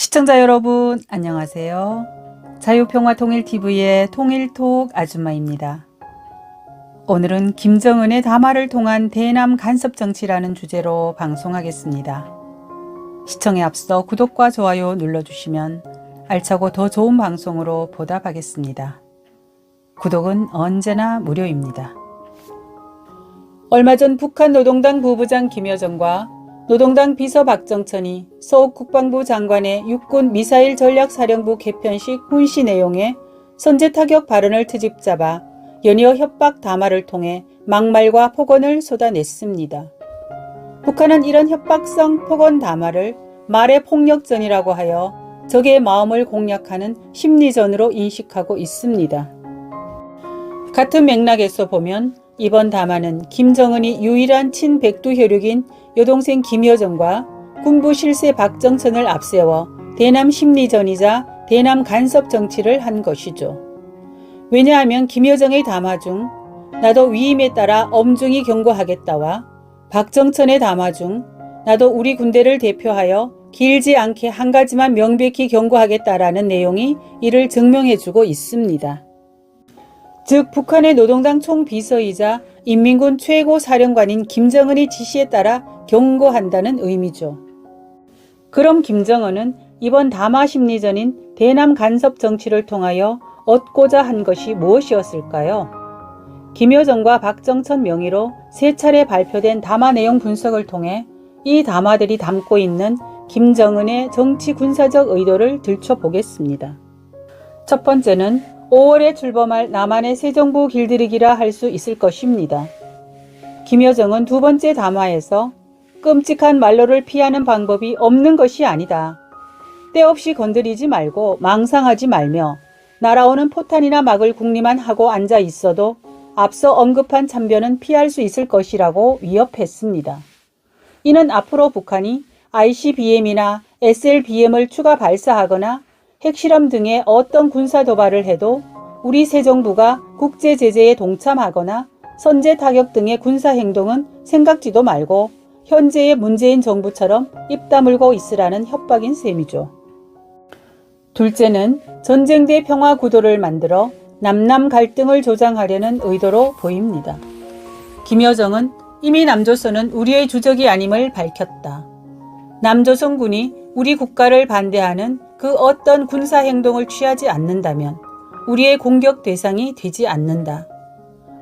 시청자 여러분 안녕하세요. 자유평화통일TV의 통일톡 아줌마입니다. 오늘은 김정은의 담화를 통한 대남 간섭 정치라는 주제로 방송하겠습니다. 시청에 앞서 구독과 좋아요 눌러주시면 알차고 더 좋은 방송으로 보답하겠습니다. 구독은 언제나 무료입니다. 얼마 전 북한 노동당 부부장 김여정과 노동당 비서 박정천이 서욱 국방부 장관의 육군 미사일 전략사령부 개편식 훈시 내용에 선제 타격 발언을 트집잡아 연이어 협박 담화를 통해 막말과 폭언을 쏟아냈습니다. 북한은 이런 협박성 폭언 담화를 말의 폭력전이라고 하여 적의 마음을 공략하는 심리전으로 인식하고 있습니다. 같은 맥락에서 보면 이번 담화는 김정은이 유일한 친백두 혈육인 여동생 김여정과 군부 실세 박정천을 앞세워 대남 심리전이자 대남 간섭 정치를 한 것이죠. 왜냐하면 김여정의 담화 중 나도 위임에 따라 엄중히 경고하겠다와 박정천의 담화 중 나도 우리 군대를 대표하여 길지 않게 한 가지만 명백히 경고하겠다라는 내용이 이를 증명해주고 있습니다. 즉 북한의 노동당 총비서이자 인민군 최고사령관인 김정은의 지시에 따라 경고한다는 의미죠. 그럼 김정은은 이번 담화 심리전인 대남 간섭 정치를 통하여 얻고자 한 것이 무엇이었을까요? 김여정과 박정천 명의로 세 차례 발표된 담화 내용 분석을 통해 이 담화들이 담고 있는 김정은의 정치 군사적 의도를 들춰보겠습니다. 첫 번째는 5월에 출범할 남한의 새 정부 길들이기라 할 수 있을 것입니다. 김여정은 두 번째 담화에서 끔찍한 말로를 피하는 방법이 없는 것이 아니다. 때없이 건드리지 말고 망상하지 말며 날아오는 포탄이나 막을 궁리만 하고 앉아 있어도 앞서 언급한 참변은 피할 수 있을 것이라고 위협했습니다. 이는 앞으로 북한이 ICBM이나 SLBM을 추가 발사하거나 핵실험 등의 어떤 군사 도발을 해도 우리 새 정부가 국제 제재에 동참하거나 선제 타격 등의 군사 행동은 생각지도 말고 현재의 문재인 정부처럼 입 다물고 있으라는 협박인 셈이죠. 둘째는 전쟁 대 평화 구도를 만들어 남남 갈등을 조장하려는 의도로 보입니다. 김여정은 이미 남조선은 우리의 주적이 아님을 밝혔다. 남조선군이 우리 국가를 반대하는 그 어떤 군사 행동을 취하지 않는다면 우리의 공격 대상이 되지 않는다.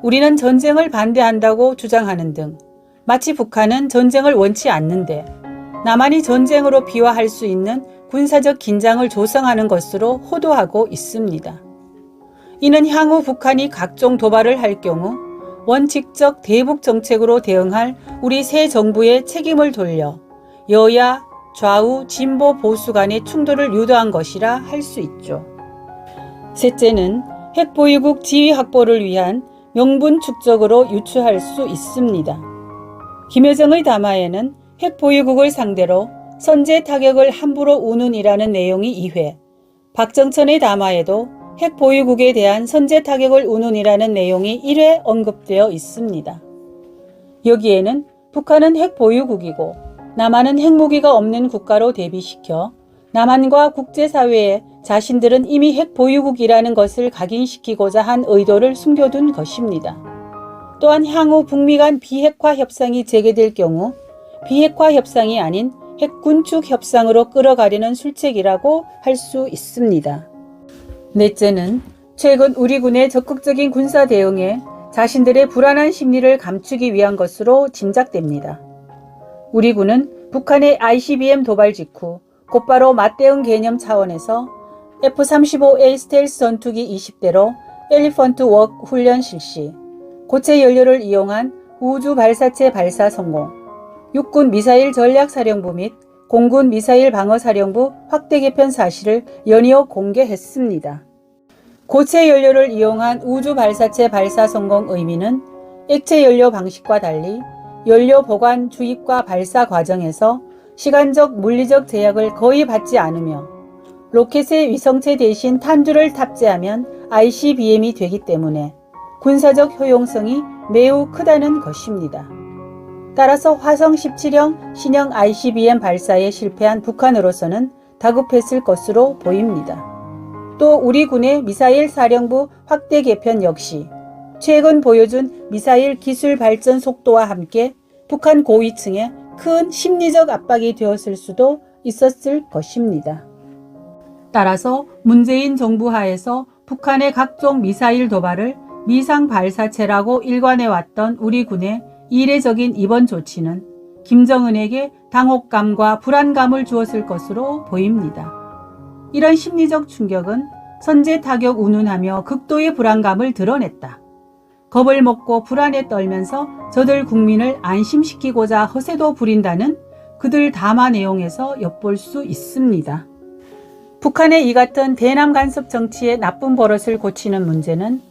우리는 전쟁을 반대한다고 주장하는 등 마치 북한은 전쟁을 원치 않는데 남한이 전쟁으로 비화할 수 있는 군사적 긴장을 조성하는 것으로 호도하고 있습니다. 이는 향후 북한이 각종 도발을 할 경우 원칙적 대북 정책으로 대응할 우리 새 정부의 책임을 돌려 여야, 좌우, 진보, 보수 간의 충돌을 유도한 것이라 할 수 있죠. 셋째는 핵보유국 지위 확보를 위한 명분 축적으로 유추할 수 있습니다. 김여정의 담화에는 핵보유국을 상대로 선제 타격을 함부로 우는이라는 내용이 2회, 박정천의 담화에도 핵보유국에 대한 선제 타격을 우는이라는 내용이 1회 언급되어 있습니다. 여기에는 북한은 핵보유국이고 남한은 핵무기가 없는 국가로 대비시켜 남한과 국제사회에 자신들은 이미 핵보유국이라는 것을 각인시키고자 한 의도를 숨겨둔 것입니다. 또한 향후 북미 간 비핵화 협상이 재개될 경우 비핵화 협상이 아닌 핵군축 협상으로 끌어가려는 술책이라고 할 수 있습니다. 넷째는 최근 우리 군의 적극적인 군사 대응에 자신들의 불안한 심리를 감추기 위한 것으로 짐작됩니다. 우리 군은 북한의 ICBM 도발 직후 곧바로 맞대응 개념 차원에서 F-35A 스텔스 전투기 20대로 엘리펀트 웍 훈련 실시, 고체 연료를 이용한 우주 발사체 발사 성공, 육군 미사일 전략사령부 및 공군 미사일 방어사령부 확대 개편 사실을 연이어 공개했습니다. 고체 연료를 이용한 우주 발사체 발사 성공 의미는 액체 연료 방식과 달리 연료 보관, 주입과 발사 과정에서 시간적, 물리적 제약을 거의 받지 않으며 로켓의 위성체 대신 탄두를 탑재하면 ICBM이 되기 때문에 군사적 효용성이 매우 크다는 것입니다. 따라서 화성 17형 신형 ICBM 발사에 실패한 북한으로서는 다급했을 것으로 보입니다. 또 우리 군의 미사일 사령부 확대 개편 역시 최근 보여준 미사일 기술 발전 속도와 함께 북한 고위층에 큰 심리적 압박이 되었을 수도 있었을 것입니다. 따라서 문재인 정부 하에서 북한의 각종 미사일 도발을 미상 발사체라고 일관해왔던 우리 군의 이례적인 이번 조치는 김정은에게 당혹감과 불안감을 주었을 것으로 보입니다. 이런 심리적 충격은 선제 타격 운운하며 극도의 불안감을 드러냈다. 겁을 먹고 불안에 떨면서 저들 국민을 안심시키고자 허세도 부린다는 그들 담화 내용에서 엿볼 수 있습니다. 북한의 이 같은 대남 간섭 정치의 나쁜 버릇을 고치는 문제는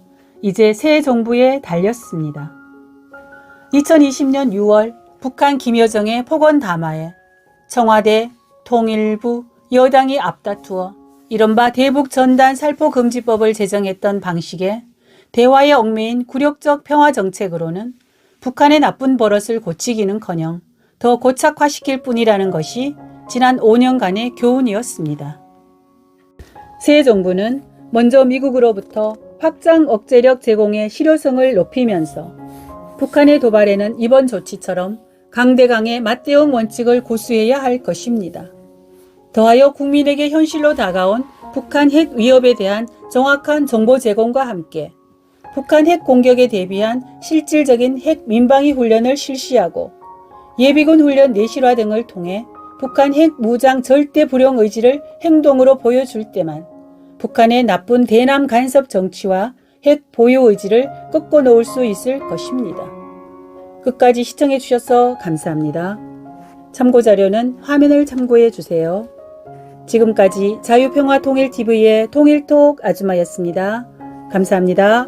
이제 새 정부에 달렸습니다. 2020년 6월 북한 김여정의 폭언 담화에 청와대, 통일부, 여당이 앞다투어 이른바 대북 전단 살포 금지법을 제정했던 방식의 대화에 얽매인 굴욕적 평화 정책으로는 북한의 나쁜 버릇을 고치기는커녕 더 고착화시킬 뿐이라는 것이 지난 5년간의 교훈이었습니다. 새 정부는 먼저 미국으로부터 확장 억제력 제공의 실효성을 높이면서 북한의 도발에는 이번 조치처럼 강대강의 맞대응 원칙을 고수해야 할 것입니다. 더하여 국민에게 현실로 다가온 북한 핵 위협에 대한 정확한 정보 제공과 함께 북한 핵 공격에 대비한 실질적인 핵 민방위 훈련을 실시하고 예비군 훈련 내실화 등을 통해 북한 핵 무장 절대 불용 의지를 행동으로 보여줄 때만 북한의 나쁜 대남 간섭 정치와 핵 보유 의지를 꺾어 놓을 수 있을 것입니다. 끝까지 시청해 주셔서 감사합니다. 참고자료는 화면을 참고해 주세요. 지금까지 자유평화통일TV의 통일톡 아줌마였습니다. 감사합니다.